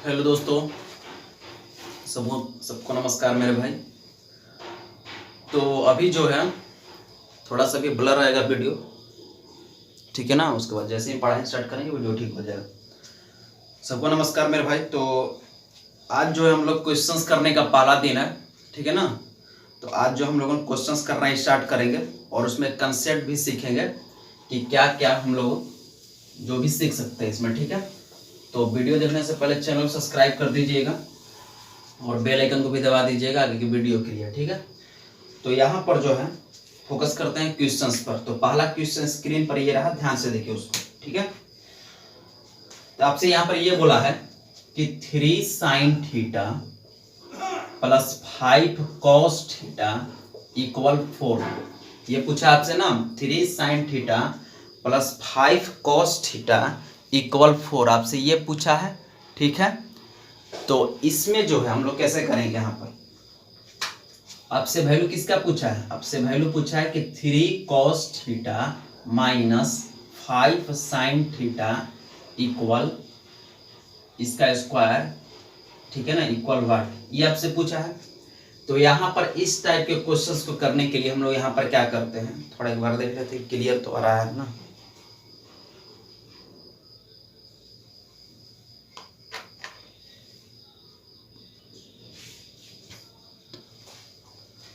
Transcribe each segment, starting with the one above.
Hello दोस्तों, सबको नमस्कार मेरे भाई। तो अभी जो है थोड़ा सा भी ब्लर आएगा वीडियो, ठीक है ना। उसके बाद जैसे ही पढ़ाई स्टार्ट करेंगे वीडियो ठीक हो जाएगा। सबको नमस्कार मेरे भाई। तो आज जो है हम लोग क्वेश्चंस करने का पहला दिन है, ठीक है ना। तो आज जो हम लोग क्वेश्चंस करना स्टार्ट करेंगे और उसमें कंसेप्ट भी सीखेंगे कि क्या क्या हम लोग जो भी सीख सकते हैं इसमें, ठीक है। तो वीडियो देखने से पहले चैनल को सब्सक्राइब कर दीजिएगा और बेल आइकन को भी दबा दीजिएगा आगे की वीडियो के लिए, ठीक है। तो यहाँ पर जो है फोकस करते हैं क्वेश्चंस पर। तो पहला क्वेश्चन स्क्रीन पर ये रहा, ध्यान से देखिए उसको, ठीक है। तो आपसे यहाँ पर ये बोला है कि 3 sin theta plus 5 cos theta equal 4। ये पूछा आपसे ना, 3 sin theta plus 5 cos theta equal 4, आपसे ये पूछा है, ठीक है। तो इसमें जो है हम लोग कैसे करेंगे, यहाँ पर आपसे वैल्यू किसका पूछा है, आपसे वैल्यू पूछा है कि 3 cos theta minus 5 sin theta equal इसका स्क्वायर, ठीक है ना, इक्वल व्हाट, ये आपसे पूछा है। तो यहाँ पर इस टाइप के क्वेश्चंस को करने के लिए हम लोग यहाँ पर क्या करते हैं, थोड़ा एक बार देख लेते हैं, क्लियर तो आ रहा है ना।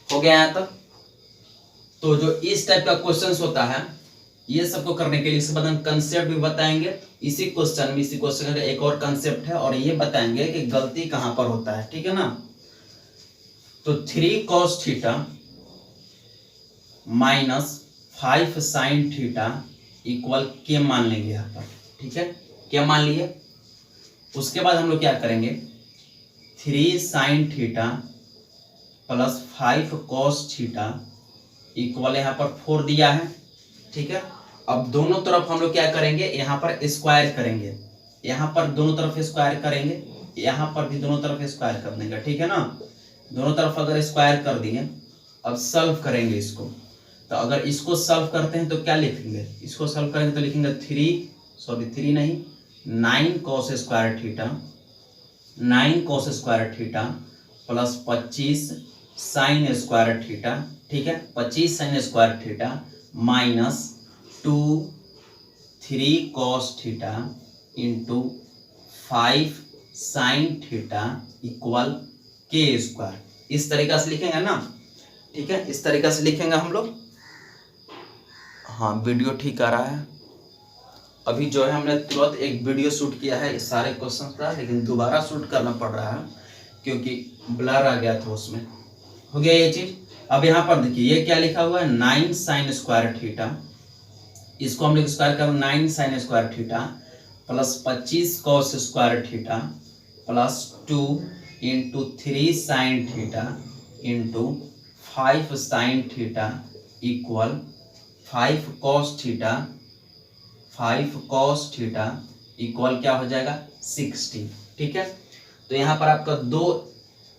हो गया यहाँ तक। तो जो इस टाइप का क्वेश्चंस होता है, ये सबको करने के लिए इसके बाद हम कंसेप्ट भी बताएंगे। इसी क्वेश्चन का एक और कंसेप्ट है और ये बताएंगे कि गलती कहां पर होता है, ठीक है ना। तो 3 cos theta minus 5 sin theta equal के मान लेंगे यहाँ पर, ठीक है, क्या मान लिए। उसके बाद हम लोग क्या करेंगे, 3 sin theta plus 5 cos theta equal यहाँ पर 4 दिया है, ठीक है। अब दोनों तरफ हम लोग क्या करेंगे, यहाँ पर स्क्वायर करेंगे, यहाँ पर दोनों तरफ स्क्वायर करेंगे, यहाँ पर भी दोनों तरफ स्क्वायर कर देंगे, ठीक है ना। दोनों तरफ अगर स्क्वायर कर दिए, अब सॉल्व करेंगे इसको। तो अगर इसको सॉल्व करते हैं तो क्या लिखेंगे, इसको सॉल्व करेंगे तो लिखेंगे 9 cos square theta, 9 cos square theta plus 25 sin square theta, ठीक है, 25 sin square theta minus 3 cos theta into 5 sin theta equal के स्क्वायर। इस तरीका से लिखेंगे ना, ठीक है, इस तरीका से लिखेंगे हम लोग। हाँ, वीडियो ठीक आ रहा है। अभी जो है हमने तुरंत एक वीडियो शूट किया है इस सारे क्वेश्चन का, लेकिन दोबारा शूट करना पड़ रहा है क्योंकि ब्लर आ गया था उसमें। हो गया ये चीज। अब यहाँ पर देखिए ये क्या लिखा हुआ है, 9 sin स्क्वायर थीटा, इसको हम लोग स्क्वायर करें 9 sin square theta plus 25 cos square theta plus 2 into 3 sin theta into 5 sin theta equal 5 cos theta equal क्या हो जाएगा 60, ठीक है। तो यहाँ पर आपका दो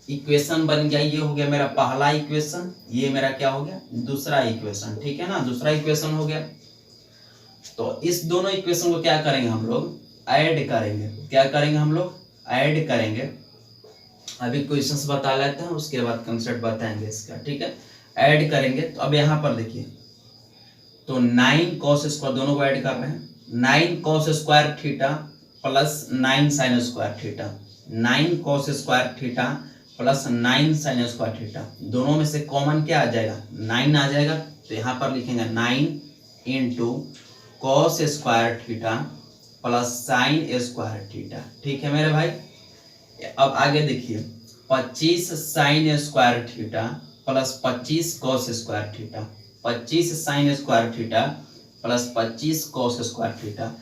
इक्वेशन बन गया, ये हो गया मेरा पहला इक्वेशन, ये मेरा क्या हो गया दूसरा इक्वेशन, ठीक है ना, दूसरा इक्वेशन हो गया। तो इस दोनों इक्वेशन को क्या करेंगे हम लोग, ऐड करेंगे। क्या करेंगे हम लोग, ऐड करेंगे। अभी क्वेश्चंस बता लेते हैं, उसके बाद कंसेप्ट बताएंगे इसका, ठीक है। ऐड करेंगे तो अब यहाँ पर देखिए, तो 9 cos स्क्वायर, दोनों को ऐड कर रहे हैं, 9 cos square theta plus 9 sin square theta, 9 cos square theta plus 9 sin square theta, दोनों में से कॉमन क्या आ जाएगा 9 आ जाएगा। तो यहाँ पर लिखेंगे 9 into cos square theta plus sin square theta, ठीक है मेरे भाई। अब आगे देखिए 25 sin square theta plus 25 cos square theta, 25 sin square theta plus 25 cos square theta,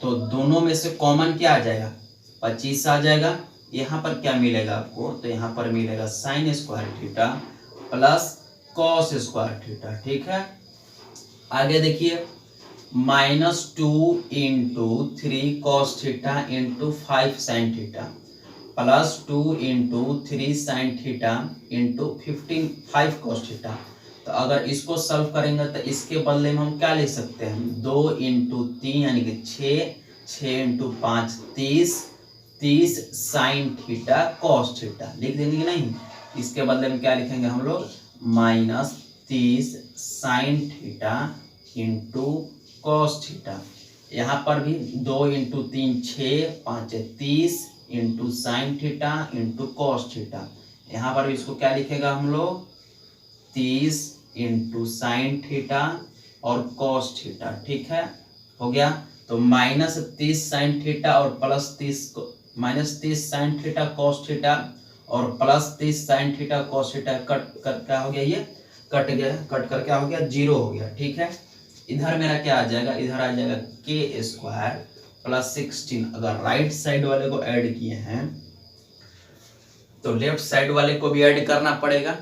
तो दोनों में से कॉमन क्या आ जाएगा 25 आ जाएगा। यहाँ पर क्या मिलेगा आपको, तो यहाँ पर मिलेगा sin square theta plus cos square theta, ठीक है। आगे देखिए -2 into 3 cos theta into 5 sin theta plus 2 into 3 sin theta into 5 cos theta. तो अगर इसको सॉल्व करेंगे तो इसके बदले में हम क्या ले सकते हैं, 2 इंटू 3 यानी कि 6 into 5 30 30 sine theta cos theta लिख देंगे नहीं, इसके बदले में क्या लिखेंगे हम लोग, -30 sine theta into cos theta. यहाँ पर भी 2 into 3 6, 5 30 into sine theta into cos theta. यहाँ पर भी इसको क्या लिखेगा हम लोग, 30 इंटू साइन थीटा और कॉस थीटा। ठीक है, हो गया। तो -30 साइन थीटा और -30 साइन थीटा कॉस थीटा और +30 sine theta cos theta cut कर क्या हो गया, ये कट गया, कट कर क्या हो गया, 0 हो गया। ठीक है, इधर मेरा क्या आ जाएगा, इधर आ जाएगा k² + 16। अगर राइट साइड वाले को ऐड किए हैं तो लेफ्ट साइड वाले को भी ऐड करना पड़ेगा।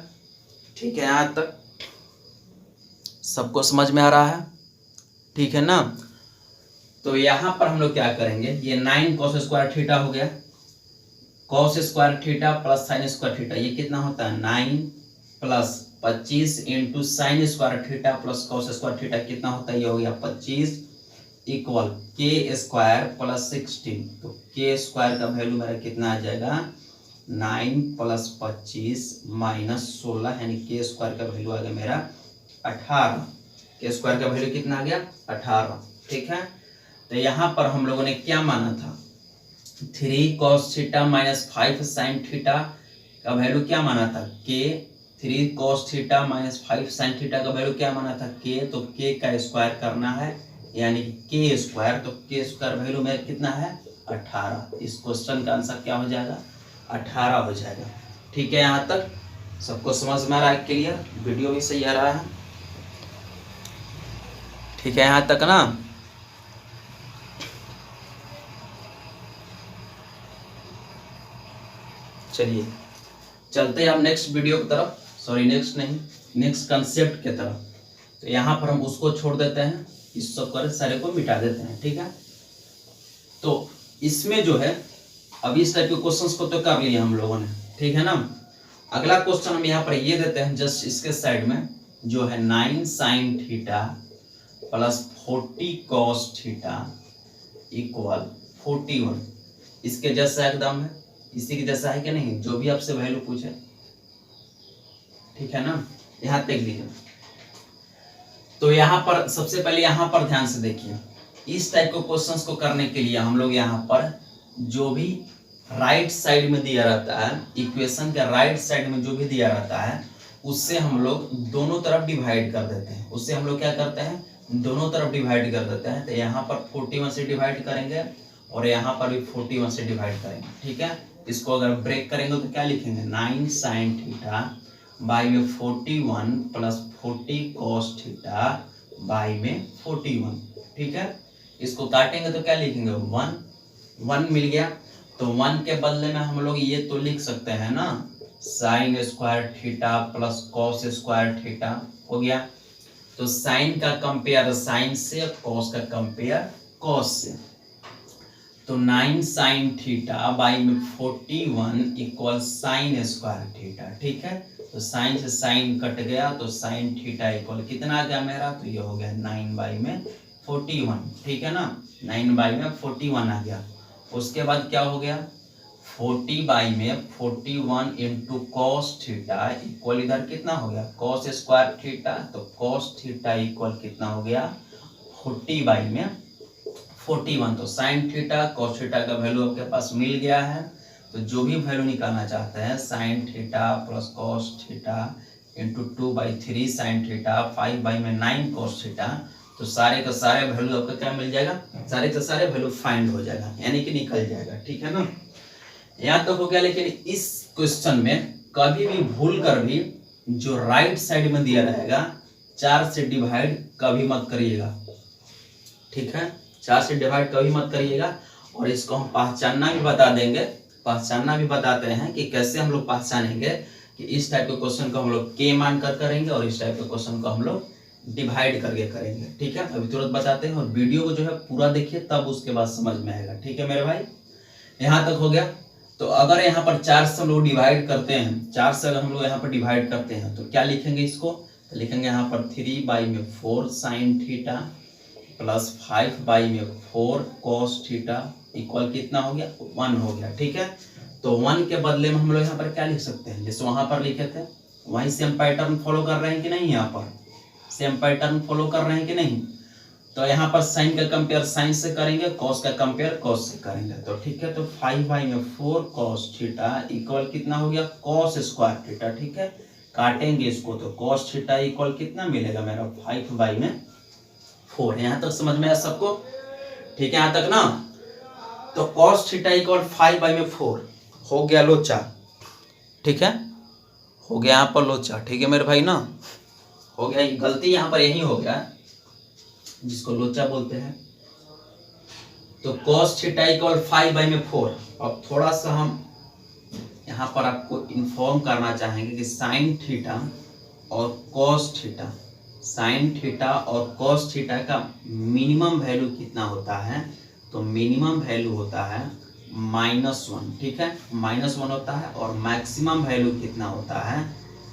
ठीक है, यहाँ तक सबको समझ में आ रहा है? ठीक है ना। तो यहाँ पर हम लोग क्या करेंगे, ये 9 cos² थीटा हो गया, cos² theta plus sin² theta, ये कितना होता है 9 + 25 into sin² theta plus cos² theta कितना होता है, ये हो गया 25 इक्वल k² + 16। तो k² का वैल्यू मेरा कितना आ जाएगा, 9 + 25 - 16, यानी k² का वैल्यू आ गया मेरा 18। k² का वैल्यू कितना आ गया, 18। ठीक है, तो यहाँ पर हम लोगों ने क्या माना था, 3 cos थीटा - 5 sin थीटा का वैल्यू क्या माना था, k। 3 cos theta - 5 sin theta का वैल्यू क्या माना था, k। तो k का स्क्वायर करना है, यानी k²। तो k² वैल्यू में कितना है, 18। इस क्वेश्चन का आंसर क्या हो जाएगा, 18 हो जाएगा। ठीक है, यहाँ तक सबको समझ में आ रहा है, क्लियर? वीडियो भी सही आ रहा है? ठीक है, यहाँ तक ना। चलिए चलते हैं अब नेक्स्ट वीडियो की तरफ, सॉरी नेक्स्ट नहीं, नेक्स्ट कंसेप्ट की तरफ। तो यहाँ पर हम उसको छोड़ देते हैं, इस सब कर सारे को मिटा देते हैं। ठीक है, तो इसमें जो है अब इस टाइप के क्वेश्चंस को तो कर लिए हम लोगों ने। ठीक है ना, अगला क्वेश्चन हम यहाँ पर ये देते हैं, जस्ट इसके साइड में जो है 9 sin theta + 40 cos theta equal 41। इसके जैसा एकदम है, इसी के जैसा है कि नहीं, जो भी आपसे वैल्यू पूछे। ठीक है ना, यहाँ देख लीजिए। तो यहाँ पर सबसे पहले यहाँ पर ध्यान से देखिए, इस टाइप के क्वेश्चंस को करने के लिए हम लोग यहाँ पर जो भी राइट साइड में दिया रहता है, इक्वेशन के राइट साइड में जो भी दिया रहता है उससे हम लोग दोनों तरफ डिवाइड कर देते हैं। उससे हम लोग क्या करते हैं, दोनों तरफ डिवाइड कर देते हैं। तो यहाँ पर 41 से डिवाइड करेंगे और यहाँ पर भी 41 से डिवाइड करेंगे। ठीक है, इसको अगर ब्रेक करेंगे तो क्या लिखेंगे, 9 sin थीटा बाई में 41 + 40 cos थीटा बाई में 41। ठीक है, इसको काटेंगे तो क्या लिखेंगे, 1 मिल गया। तो 1 के बदले में हम लोग ये तो लिख सकते हैं ना, sin² theta plus cos² theta हो गया। तो साइन का कंपेयर साइन से, कॉस का कंपेयर कॉस से। तो 9 sin थीटा बाई में 41 इक्वल sin² थीटा। ठीक है, तो साइन से साइन कट गया, तो sin थीटा इक्वल कितना आ गया मेरा, तो ये हो गया 9 बाई में 41। ठीक है ना, 9 बाई में 41 आ गया। उसके बाद क्या हो गया, 40 बाई में 41 इंटू cos थीटा इक्वल इधर कितना हो गया, cos² थीटा। तो cos थीटा इक्वल कितना हो गया, 40 बाई में 41। तो sin थीटा cos थीटा का वैल्यू आपके पास मिल गया है। तो जो भी वैल्यू निकालना चाहते हैं, sin theta plus cos theta into 2/3 sin theta 5 by में 9 cos थीटा, तो सारे का सारे वैल्यू आपका क्या मिल जाएगा, सारे का सारे वैल्यू फाइंड हो जाएगा, यानी कि निकल जाएगा। ठीक है ना, यहाँ तक हो गया। लेकिन इस क्वेश्चन में कभी भी भूल कर भी जो राइट साइड में दिया रहेगा 4 से डिवाइड कभी मत करिएगा। ठीक है, 4 से डिवाइड कभी मत करिएगा। और इसको हम पहचानना भी बता देंगे, पहचानना भी बताते हैं कि कैसे हम लोग पहचानेंगे कि इस टाइप के क्वेश्चन को हम लोग के मान कर करेंगे और इस टाइप के क्वेश्चन को हम लोग डिवाइड करके करेंगे। ठीक है, अभी तुरंत बताते हैं और वीडियो को जो है पूरा देखिए, तब उसके बाद समझ में आएगा। ठीक है मेरे भाई, यहाँ तक हो गया। तो अगर यहाँ पर 4 से हम लोग डिवाइड करते हैं, 4 से अगर हम लोग यहाँ पर डिवाइड करते हैं तो क्या लिखेंगे इसको, तो लिखेंगे यहाँ पर 3 बाई में 4 sin थीटा प्लस 5 बाई में 4 cos थीटा इक्वल कितना हो गया 1 हो गया। ठीक है, तो 1 के बदले में हम लोग यहाँ पर क्या लिख सकते हैं, जैसे वहां पर लिखे थे वही सेम पैटर्न फॉलो कर रहे हैं कि नहीं, यहाँ पर सेम पैटर्न फॉलो कर रहे हैं कि नहीं। तो यहाँ पर साइन का कंपेयर साइन से करेंगे, कॉस का कंपेयर कॉस से करेंगे। तो ठीक है, तो 5/4 कॉस थीटा इक्वल कितना हो गया कॉस स्क्वायर थीटा। ठीक है, काटेंगे इसको तो कॉस थीटा इक्वल कितना मिलेगा मेरा 5/4। यहाँ तक समझ में आया सबको, ठीक है यहाँ तक ना। तो कॉस थीटा इक्वल 5/4 हो गया लोचा। ठीक है, हो गया यहाँ पर लोचा। ठीक है मेरे भाई ना, हो गया, गलती यहाँ पर यही हो गया जिसको लोचा बोलते हैं। तो cos थीटा इक्वल 5/4। अब थोड़ा सा हम यहाँ पर आपको इन्फॉर्म करना चाहेंगे कि साइन थीटा और cos थीटा, साइन थीटा और cos थीटा का मिनिमम वैल्यू कितना होता है। तो मिनिमम वैल्यू होता है -1। ठीक है, -1 होता है। और मैक्सिमम वैल्यू कितना होता है,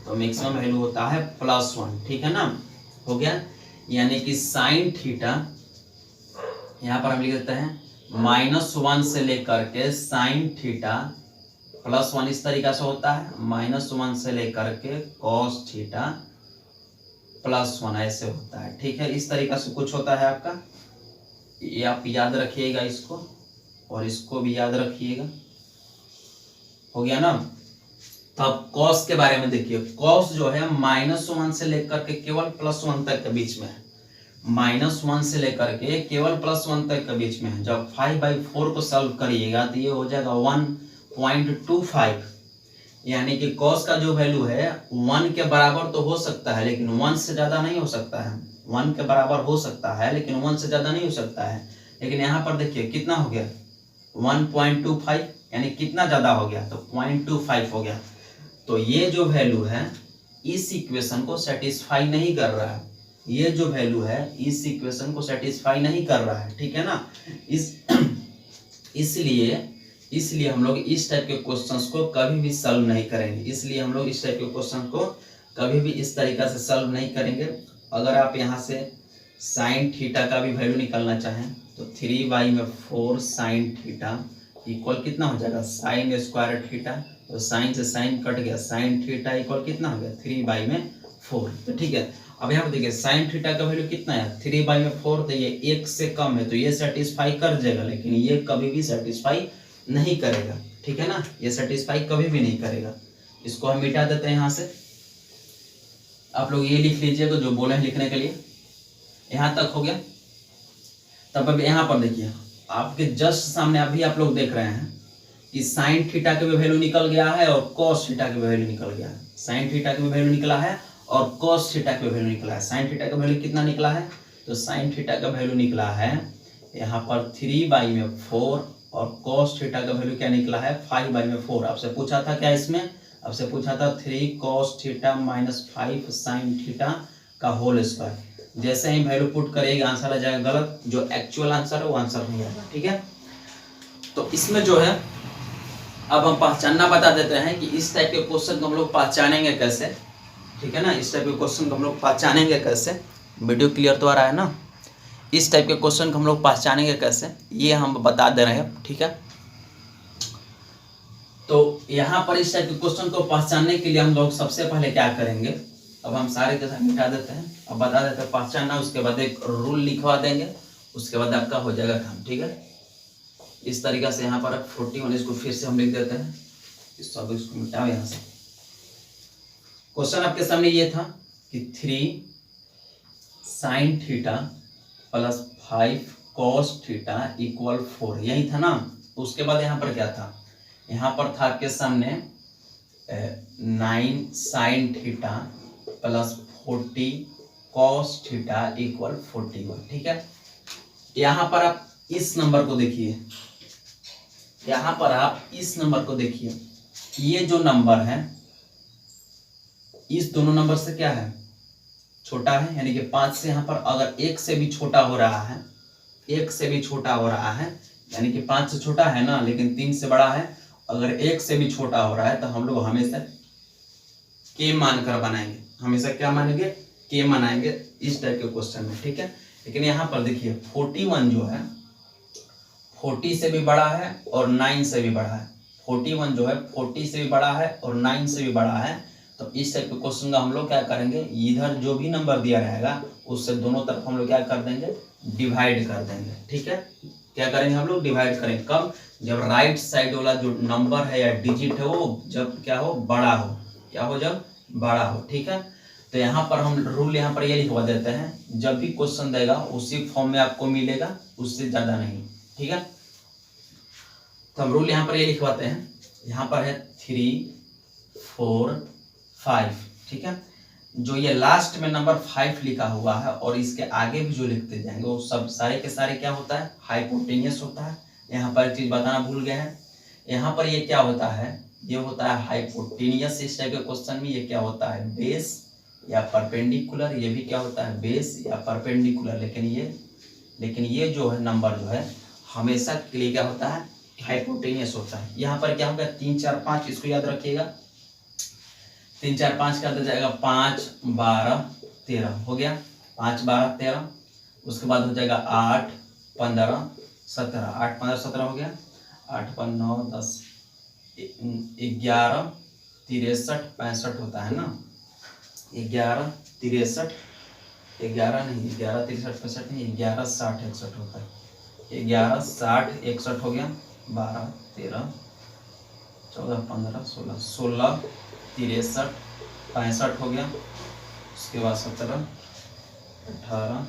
तो मैक्सिमम वैल्यू होता है +1। ठीक है ना, हो गया। यानी कि साइन थीटा यहाँ पर हम लिख देते हैं -1 से लेकर के साइन थीटा +1 इस तरीका से होता है, -1 से लेकर के cos थीटा +1 ऐसे होता है। ठीक है, इस तरीका से कुछ होता है आपका, ये आप याद रखिएगा इसको और इसको भी याद रखिएगा। हो गया ना। तब cos के बारे में देखिए, cos जो है -1 से लेकर के केवल +1 तक के बीच में है, -1 से लेकर के केवल +1 तक के बीच में है। जब 5/4 को सॉल्व करिएगा तो ये हो जाएगा 1.25। यानी कि cos का जो वैल्यू है 1 के बराबर तो हो सकता है लेकिन 1 से ज्यादा नहीं हो सकता है। 1 के बराबर हो सकता है लेकिन 1 से ज्यादा नहीं हो सकता है। लेकिन यहाँ पर देखिए कितना हो गया 1.25, यानी कितना ज्यादा हो गया, तो 0.25 हो गया। तो ये जो वैल्यू है इस इक्वेशन को सेटिस्फाई नहीं कर रहा है, ये जो वैल्यू है इस इक्वेशन को सेटिस्फाई नहीं कर रहा है। ठीक है ना, इसलिए हम लोग इस टाइप के क्वेश्चंस को कभी भी सॉल्व नहीं करेंगे। इसलिए हम लोग इस टाइप के क्वेश्चन को कभी भी इस तरीका से सॉल्व नहीं करेंगे। अगर आप यहाँ से साइन थीटा का भी वैल्यू निकालना चाहें तो 3/4 साइन थीटा इक्वल कितना हो जाएगा साइन स्क्वायर थीटा। तो साइन से साइन कट गया, साइन थीटा इक्वल कितना हो गया 3/4। तो ठीक है, अब यहाँ पे देखिए साइन थीटा का वैल्यू कितना है 3/4। तो ये 1 से कम है तो ये सेटिस्फाई कर जाएगा, लेकिन ये कभी भी सेटिस्फाई नहीं करेगा। ठीक है ना, ये सेटिस्फाई कभी भी नहीं करेगा। इसको हम मिटा देते हैं यहाँ से। आप लोग ये लिख लीजिएगा जो बोले हैं लिखने के लिए। यहाँ तक हो गया। तब अब यहाँ पर देखिए आपके जस्ट सामने अभी आप लोग देख रहे हैं कि साइन थीटा का भी वैल्यू निकल गया है और cos थीटा का भी वैल्यू निकल गया है। साइन थीटा का भी वैल्यू निकला है और cos थीटा का भी वैल्यू निकला है। साइन थीटा का वैल्यू कितना निकला है, तो साइन थीटा का वैल्यू निकला है यहाँ पर 3/4 और cos थीटा का वैल्यू क्या निकला है 5/4। आपसे पूछा था क्या इसमें, आपसे पूछा था 3 cos थीटा -5 साइन थीटा का होल स्क्वायर। जैसे ही वैल्यू पुट करेगा आंसर आ जाएगा गलत, जो एक्चुअल आंसर है वो आंसर नहीं आएगा। ठीक है, तो इसमें जो है अब हम पहचानना बता देते हैं कि इस टाइप के क्वेश्चन को हम लोग पहचानेंगे कैसे। ठीक है ना, इस टाइप के क्वेश्चन को हम लोग पहचानेंगे कैसे। वीडियो क्लियर तो आ रहा है ना। इस टाइप के क्वेश्चन को हम लोग पहचानेंगे कैसे ये हम बता दे रहे हैं। ठीक है, तो यहाँ पर इस टाइप के क्वेश्चन को पहचानने के लिए हम लोग सबसे पहले क्या करेंगे, अब हम सारे के साथ मिटा देते हैं, अब बता देते हैं पहचानना। उसके बाद एक रूल लिखवा देंगे, उसके बाद आपका हो जाएगा काम। ठीक है, इस तरीका से यहाँ पर 41 इसको फिर से हम लिख देते हैं, इस सब इसको मिटाओ यहाँ से। क्वेश्चन आपके सामने ये था कि 3 sine theta +5 cos theta equal 4, यही था ना। उसके बाद यहाँ पर क्या था, यहाँ पर था आपके सामने 9 sine theta +40 cos theta equal 41। ठीक है, यहाँ पर आप इस नंबर को देखिए, यहाँ पर आप इस नंबर को देखिए, ये जो नंबर है इस दोनों नंबर से क्या है छोटा है, यानी कि 5 से यहाँ पर अगर 1 से भी छोटा हो रहा है, 1 से भी छोटा हो रहा है, यानी कि 5 से छोटा है ना लेकिन 3 से बड़ा है, अगर 1 से भी छोटा हो रहा है तो हम लोग हमेशा के मानकर बनाएंगे, हमेशा क्या मानेंगे के मनाएंगे इस टाइप के क्वेश्चन में। ठीक है, लेकिन यहाँ पर देखिए 41 जो है 40 से भी बड़ा है और 9 से भी बड़ा है। 41 जो है 40 से भी बड़ा है और 9 से भी बड़ा है। तो इस टाइप के क्वेश्चन का हम लोग क्या करेंगे, इधर जो भी नंबर दिया रहेगा उससे दोनों तरफ हम लोग क्या कर देंगे, डिवाइड कर देंगे। ठीक है, क्या करेंगे हम लोग, डिवाइड करेंगे। कब, जब राइट साइड वाला जो नंबर है या डिजिट है वो जब क्या हो, बड़ा हो। क्या हो, जब बड़ा हो। ठीक है, तो यहाँ पर हम रूल यहाँ पर ये लिखवा देते हैं, जब भी क्वेश्चन देगा उसी फॉर्म में आपको मिलेगा, उससे ज्यादा नहीं। ठीक है, तो हम रूल यहाँ पर ये लिखवाते हैं, यहाँ पर है 3, 4, 5। ठीक है, जो ये लास्ट में नंबर 5 लिखा हुआ है और इसके आगे भी जो लिखते जाएंगे वो सब सारे के सारे क्या होता है, हाइपोटेनियस होता है। यहाँ पर एक चीज बताना भूल गए हैं, यहाँ पर ये क्या होता है, ये होता है हाइपोटेनियस। इस टाइप के क्वेश्चन में ये क्या होता है, बेस या परपेंडिकुलर। ये भी क्या होता है, बेस या परपेंडिकुलर। लेकिन ये जो है नंबर जो है हमेशा के लिए क्या होता है, हाइपोटेनियस होता है। यहाँ पर क्या होगा, 3, 4, 5, इसको याद रखिएगा। 3, 4, 5 का आता जाएगा 5, 12, 13 हो गया, 5, 12, 13। उसके बाद हो जाएगा 8, 15, 17। 8, 15, 17 हो गया। 8, 5, 9, 10, 11, 63, 65 होता है ना। 11, 63, 11 नहीं, 11, 63, 65 नहीं, 11, 60, 61 होता है। 11, 60, 61 हो गया। 12, 13, 14, 15, 16, 16, 63, 65 हो गया। उसके बाद 17, 18,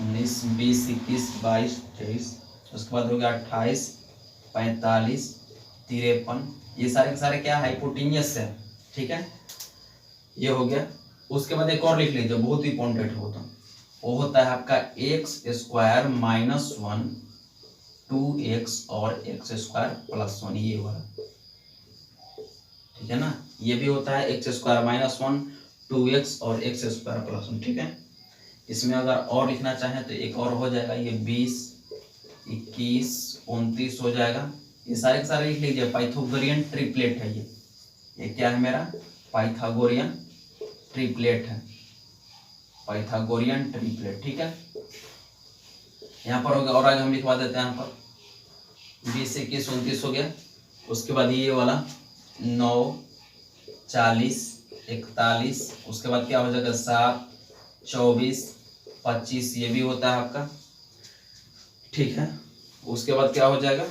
19, 20, 21, 22, 23। उसके बाद हो गया 28, 45, 53। ये सारे के सारे क्या, हाइपोटेनियस है। ठीक है, ये हो गया। उसके बाद एक और लिख लीजिए, बहुत ही इंपॉर्टेंट होता है, वो होता है आपका x² -1, 2x और x² +1, ये वाला। ठीक है ना, ये भी होता है x² -1, 2x और x² +1। ठीक है, इसमें अगर और लिखना चाहें तो एक और हो जाएगा, ये 20, 21, 29 हो जाएगा। ये सारे के सारे लिख लीजिए, पाइथागोरियन ट्रिपलेट है ये क्या है मेरा, पाइथागोरियन ट्रिपलेट है, पाइथागोरियन ट्रिपलेट। ठीक है, यहाँ पर हो गया, और आगे हम लिखवा देते हैं यहाँ पर 20, 21, 29 हो गया। उसके बाद ये वाला 9, 40, 41। उसके बाद क्या हो जाएगा 7, 24, 25, ये भी होता है आपका। ठीक है, उसके बाद क्या हो जाएगा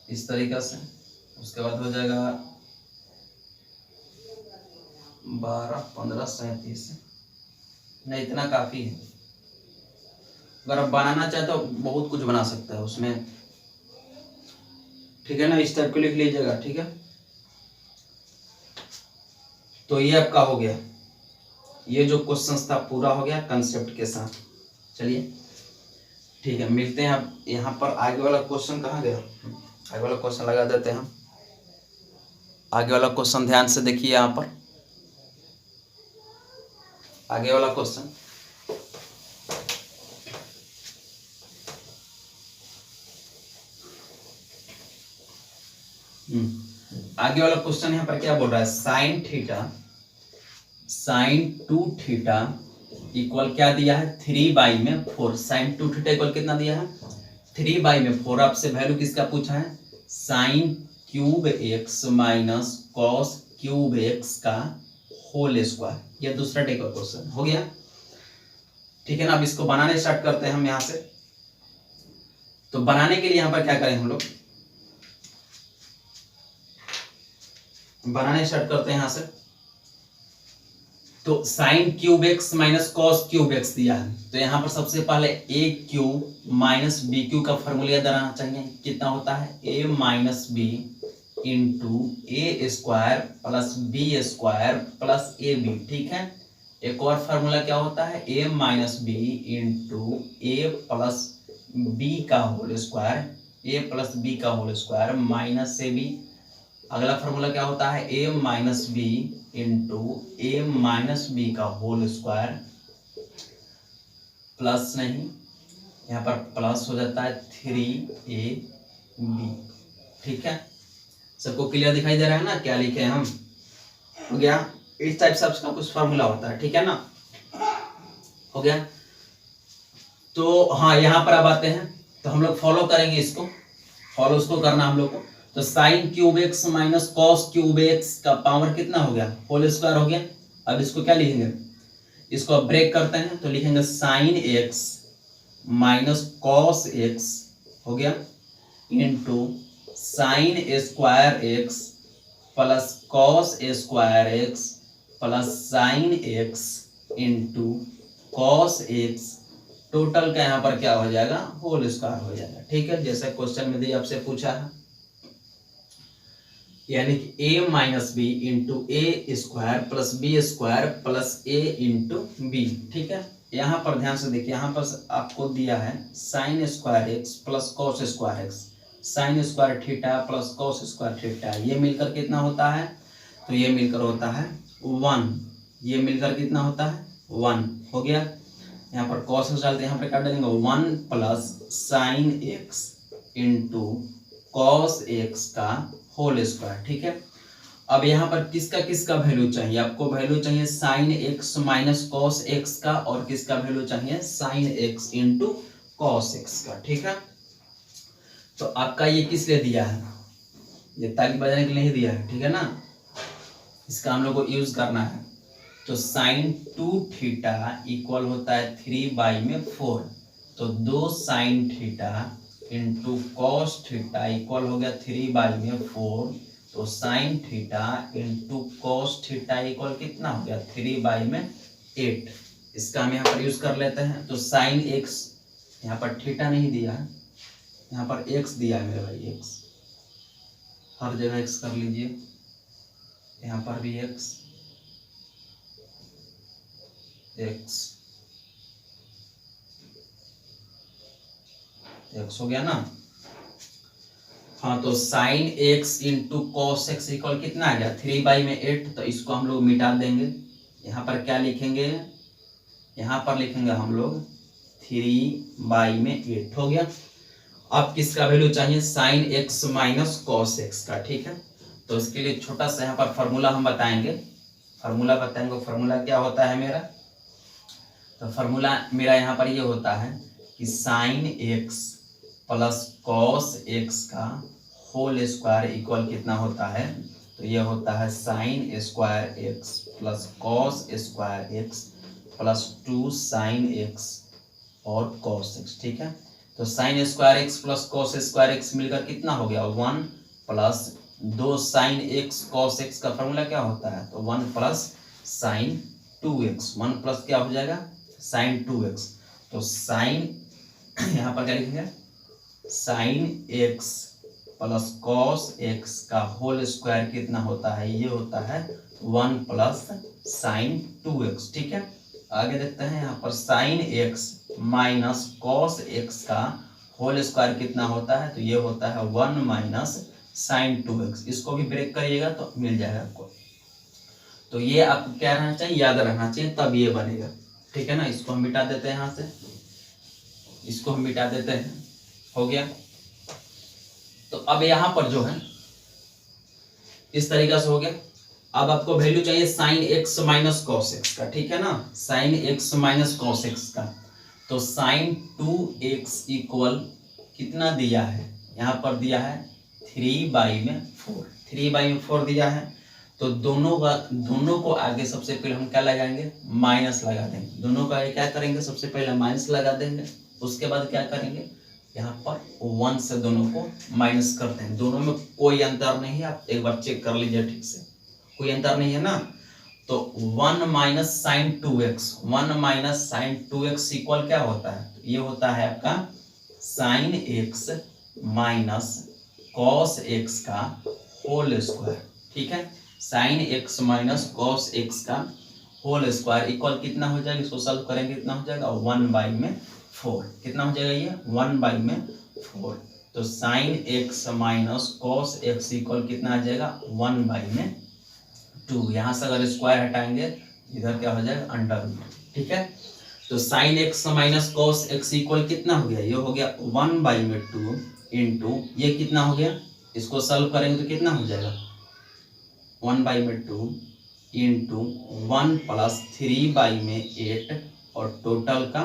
इस तरीका से। उसके बाद हो जाएगा 12, 15, 37। नहीं, इतना काफी है। अगर आप बनाना चाहे तो बहुत कुछ बना सकते हैं उसमें। ठीक है ना, इस टाइप को लिख लीजिएगा। ठीक है, तो ये आपका हो गया, ये जो क्वेश्चन था पूरा हो गया कंसेप्ट के साथ। चलिए ठीक है, मिलते हैं अब। यहाँ पर आगे वाला क्वेश्चन कहाँ गया, आगे वाला क्वेश्चन लगा देते हैं हम। आगे वाला क्वेश्चन ध्यान से देखिए, यहाँ पर आगे वाला क्वेश्चन। आगे वाला क्वेश्चन यहाँ पर क्या बोल रहा है, sine theta, sine 2 theta equal क्या दिया है, 3/4। साइन 2 थीटा इक्वल कितना दिया है, 3/4। आपसे वैल्यू किसका पूछा है, sign cube x minus cos cube x का होल स्क्वायर। यह दूसरा टाइप का क्वेश्चन हो गया। ठीक है ना, अब इसको बनाने स्टार्ट करते हैं हम यहाँ से। तो बनाने के लिए यहाँ पर क्या करें हम लोग, बनाने स्टार्ट करते हैं यहाँ से। तो sine cube x minus cos cube x दिया है, तो यहाँ पर सबसे पहले a cube minus b cube का फॉर्मूला याद रहना चाहिए। कितना होता है, a minus b into a square plus b square plus a b. ठीक है, एक और फार्मूला क्या होता है, a minus b into a plus b का whole square, a plus b का whole square minus a B. अगला फार्मूला क्या होता है, a minus b into a minus b का होल स्क्वायर प्लस नहीं, यहाँ पर प्लस हो जाता है 3ab। ठीक है, सबको क्लियर दिखाई दे रहा है ना, क्या लिखे हैं हम, हो गया। इस टाइप से आपका कुछ फार्मूला होता है। ठीक है ना, हो गया। तो हाँ यहाँ पर अब आते हैं, तो हम लोग फॉलो करेंगे इसको, फॉलो उसको करना हम लोग को। तो sine cube x minus cos cube x का पावर कितना हो गया, होल स्क्वायर हो गया। अब इसको क्या लिखेंगे, इसको अब ब्रेक करते हैं, तो लिखेंगे sign x minus cos x हो गया into sine square x plus cos square x plus sine x into cos x, total का यहाँ पर क्या हो जाएगा, होल स्क्वायर हो जाएगा। ठीक है, जैसे क्वेश्चन में दिया आपसे पूछा है, यानी कि a minus b into a square plus b square plus a into b. ठीक है, यहाँ पर ध्यान से देखिए, यहाँ पर आपको दिया है sine square x plus cos square x, sine square theta plus cos square theta, ये मिलकर कितना होता है, तो ये मिलकर होता है 1, ये मिलकर कितना होता है 1 हो गया। यहाँ पर कॉस डालते हैं, यहाँ पर क्या डालेंगे 1 plus sine x into cos x का होल स्क्वायर। ठीक है, अब यहाँ पर किसका किसका वैल्यू चाहिए, आपको वैल्यू चाहिए sign x minus cos x का, और किसका वैल्यू चाहिए sine x into cos x का। ठीक है, तो आपका ये किस लिए दिया है, ये ताली बजाने के लिए नहीं दिया है। ठीक है ना, इसका हम लोग को यूज करना है। तो साइन 2 थीटा इक्वल होता है 3/4, तो 2 sine theta into cos theta equal हो गया 3/4, तो sine theta into cos theta equal कितना हो गया 3/8। इसका हम यहाँ पर यूज कर लेते हैं। तो साइन एक्स, यहाँ पर थीटा नहीं दिया है, यहाँ पर एक्स दिया है मेरे भाई, एक्स हर जगह एक्स कर लीजिए, यहाँ पर भी एक्स एक्स हो गया ना। हाँ, तो sine x into cos x equal कितना आ गया 3/8, तो इसको हम लोग मिटा देंगे। यहाँ पर क्या लिखेंगे, यहाँ पर लिखेंगे हम लोग 3/8 हो गया। अब किसका वैल्यू चाहिए, sign x minus cos x का। ठीक है, तो इसके लिए छोटा सा यहाँ पर फॉर्मूला हम बताएंगे, फॉर्मूला क्या होता है मेरा, तो फॉर्मूला मेरा यहाँ पर ये होता है कि sine x plus cos x का होल स्क्वायर इक्वल कितना होता है, तो ये होता है sine square x plus cos square x plus 2 sine x और कॉस एक्स। ठीक है, तो sine square x plus cos square x मिलकर कितना हो गया 1 plus 2 sine x cos x का फॉर्मूला क्या होता है, तो 1 प्लस साइन 2x, 1 प्लस क्या हो जाएगा साइन 2x। तो साइन यहाँ पर क्या लिखेंगे, sine x plus cos x का होल स्क्वायर कितना होता है, ये होता है 1 प्लस साइन 2x। ठीक है, आगे देखते हैं, यहाँ पर sign x minus cos x का होल स्क्वायर कितना होता है, तो ये होता है 1 माइनस साइन 2x। इसको भी ब्रेक करिएगा तो मिल जाएगा आपको। तो ये आपको क्या रहना चाहिए, याद रहना चाहिए, तब ये बनेगा। ठीक है ना, इसको हम मिटा देते हैं, यहाँ से इसको हम मिटा देते हैं, हो गया। तो अब यहाँ पर जो है इस तरीके से हो गया। अब आपको वैल्यू चाहिए sign x minus cos x का। ठीक है ना, sign x minus cos x का, तो साइन 2x इक्वल कितना दिया है, यहाँ पर दिया है 3/4, 3/4 दिया है। तो दोनों को आगे सबसे पहले हम क्या लगाएंगे, माइनस लगा देंगे। दोनों का क्या करेंगे, सबसे पहले माइनस लगा देंगे, उसके बाद क्या करेंगे, यहाँ पर 1 से दोनों को माइनस करते हैं। दोनों में कोई अंतर नहीं है, आप एक बार चेक कर लीजिए ठीक से, कोई अंतर नहीं है ना। तो 1 minus sine 2x, 1 minus sine 2x equal क्या होता है, तो ये होता है आपका sine x minus cos x का होल स्क्वायर। ठीक है, sine x minus cos x का होल स्क्वायर इक्वल कितना हो जाएगा, इसको सॉल्व करेंगे कितना हो जाएगा 1/4। कितना हो जाएगा ये 1/4। तो sign x minus cos x equal कितना आ जाएगा 1/2। यहाँ से अगर स्क्वायर हटाएंगे इधर क्या हो जाएगा अंडर। ठीक है, तो sign x minus cos x equal कितना हो गया, ये हो गया 1/2 इंटू ये कितना हो गया, इसको सॉल्व करेंगे तो कितना हो जाएगा 1/2 इंटू 1 प्लस 3/8 और टोटल का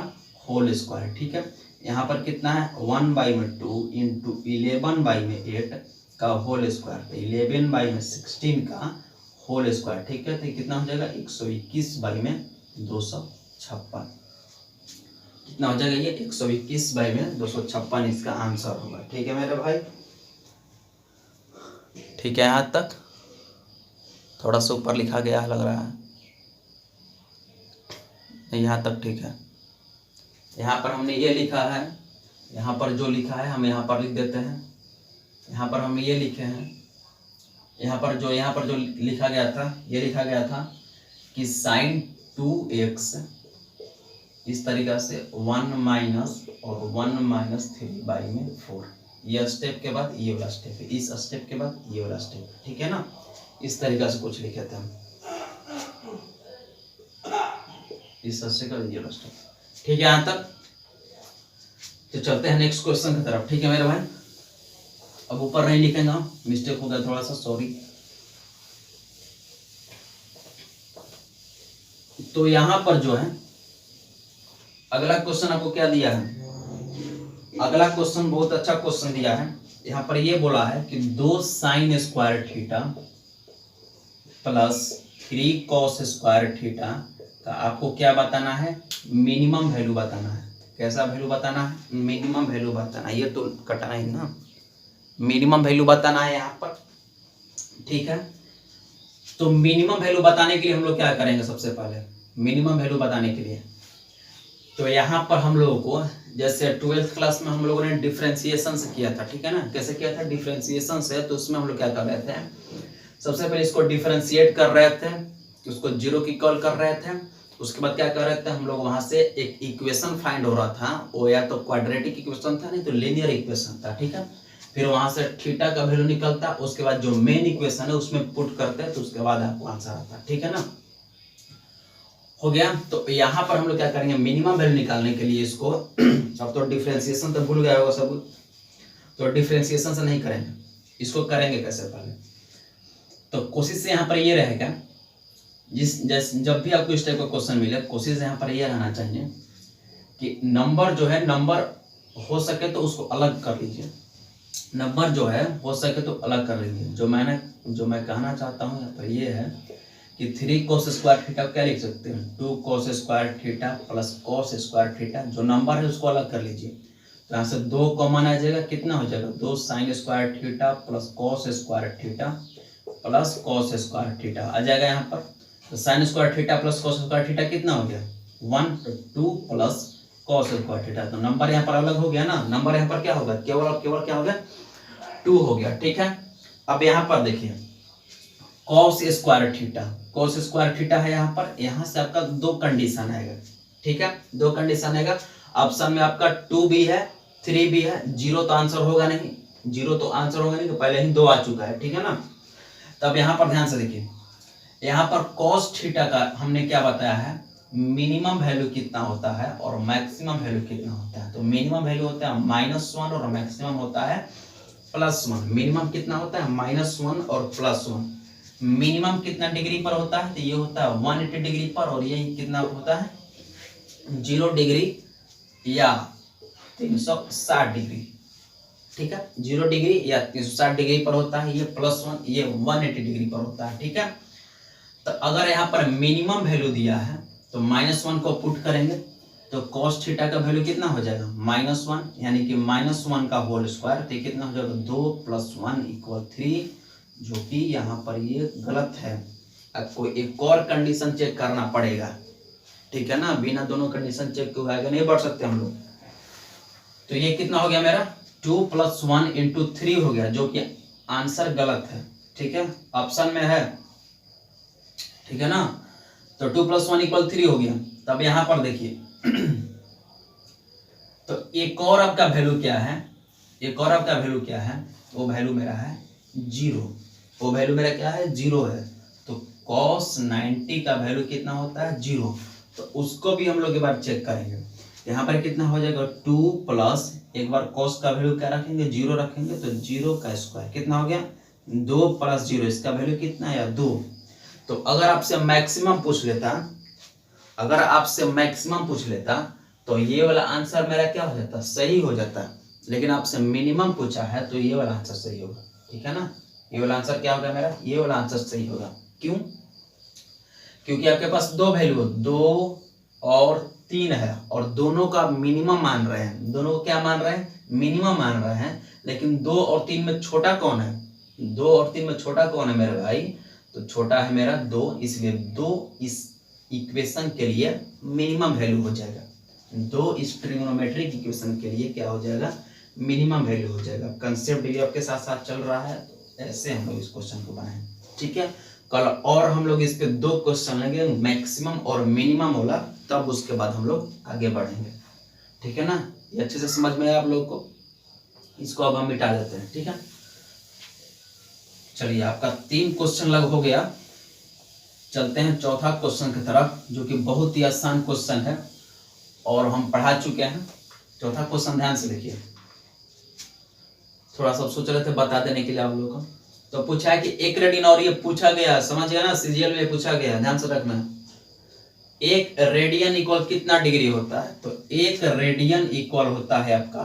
होल स्क्वायर। ठीक है, यहाँ पर कितना है 1/2 इंटू 11/8 का होल स्क्वायर, तो 11/16 का होल स्क्वायर। ठीक है, तो कितना हो जाएगा 121/256। कितना हो जाएगा ये 121/256 इसका आंसर होगा। ठीक है मेरे भाई, ठीक है, यहाँ तक थोड़ा सा ऊपर लिखा गया है लग रहा है, यहाँ तक ठीक है। यहाँ पर हमने ये लिखा है, यहाँ पर जो लिखा है हम यहाँ पर लिख देते हैं। यहाँ पर हम ये लिखे हैं, यहाँ पर जो लिखा गया था, ये लिखा गया था कि sin 2x इस तरीका से 1 माइनस और 1 - 3/4। ये स्टेप के बाद ये वाला स्टेप है, इस स्टेप के बाद ये वाला स्टेप। ठीक है ना, इस तरीका से कुछ लिखे थे हम, इस स्टेप का ये वाला स्टेप। ठीक है यहाँ तक, तो चलते हैं नेक्स्ट क्वेश्चन की तरफ। ठीक है मेरे भाई, अब ऊपर नहीं लिखेंगे, मिस्टेक हो गया थोड़ा सा, सॉरी। तो यहाँ पर जो है अगला क्वेश्चन आपको क्या दिया है, अगला क्वेश्चन बहुत अच्छा क्वेश्चन दिया है। यहाँ पर ये बोला है कि 2 sin square theta plus 3 cos square theta का आपको क्या बताना है, मिनिमम वैल्यू बताना है। कैसा वैल्यू बताना है, मिनिमम वैल्यू बताना है। ये तो कटना है ना, मिनिमम वैल्यू बताना है यहाँ पर। ठीक है, तो मिनिमम वैल्यू बताने के लिए हम लोग क्या करेंगे, सबसे पहले मिनिमम वैल्यू बताने के लिए तो यहाँ पर हम लोगों को, जैसे 12th क्लास में हम लोगों ने डिफरेंशिएशन से किया था। ठीक है ना, कैसे किया था, डिफरेंशिएशन से। तो उसमें हम लोग क्या कर रहे थे, सबसे पहले इसको डिफरेंशिएट कर रहे थे, उसको जीरो की कॉल कर रहे थे। उसके बाद क्या कर रहे थे हम लोग, वहां से एक इक्वेशन फाइंड हो रहा था, वो या तो क्वाड्रेटिक इक्वेशन था, नहीं तो लीनियर इक्वेशन था। ठीक है, फिर वहां से थीटा का वैल्यू निकलता, उसके बाद जो मेन इक्वेशन है उसमें पुट करते हैं, तो उसके बाद आपको आंसर आता। ठीक है ना, हो गया। तो यहाँ पर हम लोग क्या करेंगे, मिनिमम वैल्यू निकालने के लिए इसको अब तो डिफरेंशिएशन तो भूल गया होगा सब, तो डिफरेंशिएशन से नहीं करेंगे, इसको करेंगे कैसे पहले। तो कोशिश यहाँ पर ये रहेगा, जब भी आपको इस टाइप का क्वेश्चन मिले, कोशिश यहाँ पर ये रहना चाहिए कि नंबर जो है, नंबर हो सके तो उसको अलग कर लीजिए, नंबर जो है हो सके तो अलग कर लीजिए। जो मैं कहना चाहता हूँ यहाँ पर ये है कि 3 cos स्क्वायर थीटा क्या लिख सकते हैं, 2 cos square theta plus cos square theta. जो नंबर है उसको अलग कर लीजिए, तो यहाँ से 2 कॉमन आ जाएगा, कितना हो जाएगा 2 sin square theta plus cos square theta plus cos square theta आ जाएगा यहाँ पर। तो sin square theta plus cos square theta कितना हो गया 1, तो 2 प्लस cos स्क्वायर थीटा। तो नंबर यहाँ पर अलग हो गया ना, नंबर यहाँ पर क्या होगा, केवल क्या हो गया 2 हो गया। ठीक है, अब यहाँ पर देखिए cos स्क्वायर थीटा है यहाँ पर, यहाँ से आपका 2 कंडीशन आएगा। ठीक है, 2 कंडीशन आएगा। ऑप्शन में आपका 2 भी है 3 भी है, 0 तो आंसर होगा नहीं, 0 तो आंसर होगा नहीं, तो पहले ही 2 आ चुका है। ठीक है ना, तब यहाँ पर ध्यान से देखिए, यहाँ पर cos थीटा का हमने क्या बताया है, मिनिमम वैल्यू कितना होता है और मैक्सिमम वैल्यू कितना होता है। तो मिनिमम वैल्यू होता है -1 और मैक्सिमम होता है +1। मिनिमम कितना होता है -1 और +1। मिनिमम कितना डिग्री पर होता है, तो ये होता है 180 डिग्री पर, और ये कितना होता है 0 डिग्री या 360 डिग्री। ठीक है, 0 डिग्री या 360 डिग्री पर होता है ये +1, ये 180 डिग्री पर होता है। ठीक है, तो अगर यहाँ पर मिनिमम वैल्यू दिया है तो -1 को पुट करेंगे, तो cos थीटा का वैल्यू कितना हो जाएगा -1, यानी कि -1 का होल स्क्वायर, तो कितना हो जाएगा 2 + 1 = 3, जो कि यहाँ पर ये गलत है। आपको एक और कंडीशन चेक करना पड़ेगा। ठीक है ना, बिना दोनों कंडीशन चेक के आगे नहीं बढ़ सकते हम लोग। तो ये कितना हो गया मेरा 2 + 1 × 3 हो गया, जो कि आंसर गलत है। ठीक है, ऑप्शन में है। ठीक है ना, तो 2 + 1 = 3 हो गया। तब यहाँ पर देखिए तो एक और आपका वैल्यू क्या है, वो वैल्यू मेरा है 0। वो वैल्यू मेरा क्या है 0 है। तो cos 90 का वैल्यू कितना होता है 0, तो उसको भी हम लोग एक बार चेक करेंगे। यहाँ पर कितना हो जाएगा 2 प्लस एक बार cos का वैल्यू क्या रखेंगे 0 रखेंगे, तो 0 का स्क्वायर कितना हो गया 2 + 0, इसका वैल्यू कितना है 2। तो अगर आपसे मैक्सिमम पूछ लेता तो ये वाला आंसर मेरा क्या हो जाता, सही हो जाता। लेकिन आपसे मिनिमम पूछा है तो ये वाला आंसर सही होगा, ठीक है ना। ये वाला आंसर क्या होगा मेरा, ये वाला आंसर सही होगा। क्यों? क्योंकि आपके पास दो वैल्यू 2 और 3 है और दोनों का मिनिमम मान रहे हैं। दोनों को क्या मान रहे हैं, मिनिमम मान रहे हैं। लेकिन 2 और 3 में छोटा कौन है, 2 और 3 में छोटा कौन है मेरे भाई, तो छोटा है मेरा 2, इसलिए 2 इस इक्वेशन के लिए मिनिमम वैल्यू हो जाएगा। 2 इस ट्रिग्नोमेट्रिक इक्वेशन के लिए क्या हो जाएगा, मिनिमम वैल्यू हो जाएगा। कंसेप्ट भी आपके साथ साथ चल रहा है, तो ऐसे हम लोग इस क्वेश्चन को बनाएं, ठीक है। कल और हम लोग इस पे 2 क्वेश्चन लेंगे, मैक्सिमम और मिनिमम वाला, तब उसके बाद हम लोग आगे बढ़ेंगे, ठीक है ना। ये अच्छे से समझ में आया आप लोग को। इसको अब हम मिटा देते हैं, ठीक है। चलिए आपका 3 क्वेश्चन लग हो गया। चलते हैं चौथा क्वेश्चन की तरफ, जो कि बहुत ही आसान क्वेश्चन है और हम पढ़ा चुके हैं। चौथा क्वेश्चन ध्यान से देखिए, थोड़ा सा सोच रहे थे बता देने के लिए आप लोगों को। तो पूछा है कि 1 रेडियन, और ये पूछा गया, समझ गया ना, सीजीएल में पूछा गया, ध्यान से रखना। 1 रेडियन इक्वल कितना डिग्री होता है, तो 1 रेडियन इक्वल होता है आपका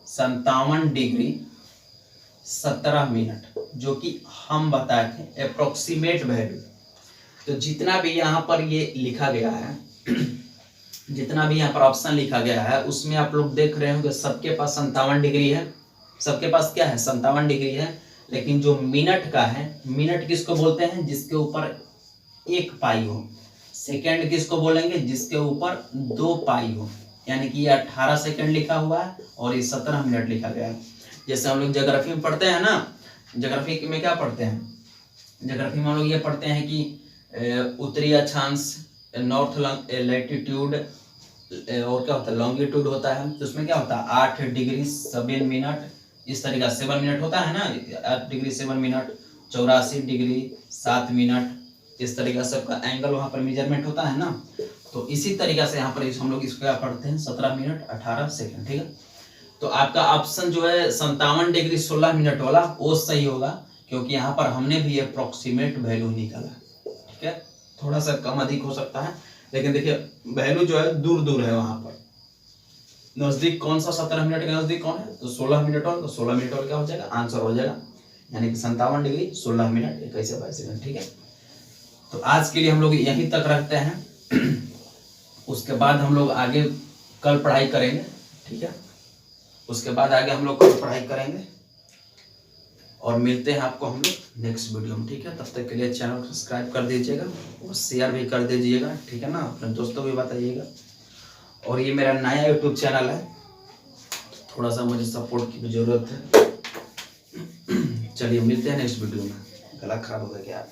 57 डिग्री 17 मिनट, जो कि हम बताए थे अप्रोक्सीमेट वैल्यू। तो जितना भी यहाँ पर ये लिखा गया है जितना भी यहाँ पर ऑप्शन लिखा गया है, उसमें आप लोग देख रहे होंगे सबके पास 57 डिग्री है। सबके पास क्या है, 57 डिग्री है। लेकिन जो मिनट का है, मिनट किसको बोलते हैं, जिसके ऊपर 1 पाई हो। सेकंड किसको बोलेंगे, जिसके ऊपर 2 पाई हो। यानी कि ये 18 सेकंड लिखा हुआ है और ये 17 मिनट लिखा गया है। जैसे हम लोग ज्योग्राफी में पढ़ते हैं ना, ज्योग्राफी में क्या पढ़ते हैं, ज्योग्राफी में हम लोग ये पढ़ते हैं कि उत्तरी अक्षांश, नॉर्थ लैटिट्यूड, और क्या होता है, लॉन्गिट्यूड होता है। तो उसमें क्या होता है 8 डिग्री 7 मिनट, इस तरीका 7 मिनट होता है ना, 8 डिग्री 7 मिनट, 84 डिग्री 7 मिनट, इस तरीका से सबका एंगल वहाँ पर मेजरमेंट होता है ना। तो इसी तरीका से यहाँ पर हम लोग इसको क्या पढ़ते हैं, 17 मिनट 18 सेकंड, ठीक है। तो आपका ऑप्शन जो है 57 डिग्री 16 मिनट वाला, वो सही होगा, क्योंकि यहाँ पर हमने भी अप्रोक्सीमेट वैल्यू निकाला, ठीक है। थोड़ा सा कम अधिक हो सकता है, लेकिन देखिए वैल्यू जो है दूर दूर है। वहां पर नजदीक कौन सा 17 मिनट के नजदीक कौन है, तो 16 मिनट और, तो 16 मिनट और क्या हो जाएगा, आंसर हो जाएगा। यानी कि 57 डिग्री 16 मिनट 21 सेकंड, ठीक है। तो आज के लिए हम लोग यहीं तक रखते हैं। उसके बाद हम लोग आगे कल पढ़ाई करेंगे, ठीक है। उसके बाद आगे हम लोग कल पढ़ाई करेंगे और मिलते हैं आपको हम लोग नेक्स्ट वीडियो में, ठीक है। तब तक के लिए चैनल को सब्सक्राइब कर दीजिएगा और शेयर भी कर दीजिएगा, ठीक है ना। अपने दोस्तों को भी बताइएगा। और ये मेरा नया यूट्यूब चैनल है, थोड़ा सा मुझे सपोर्ट की भी जरूरत है। चलिए मिलते हैं नेक्स्ट वीडियो में। गला खराब हो गया क्या?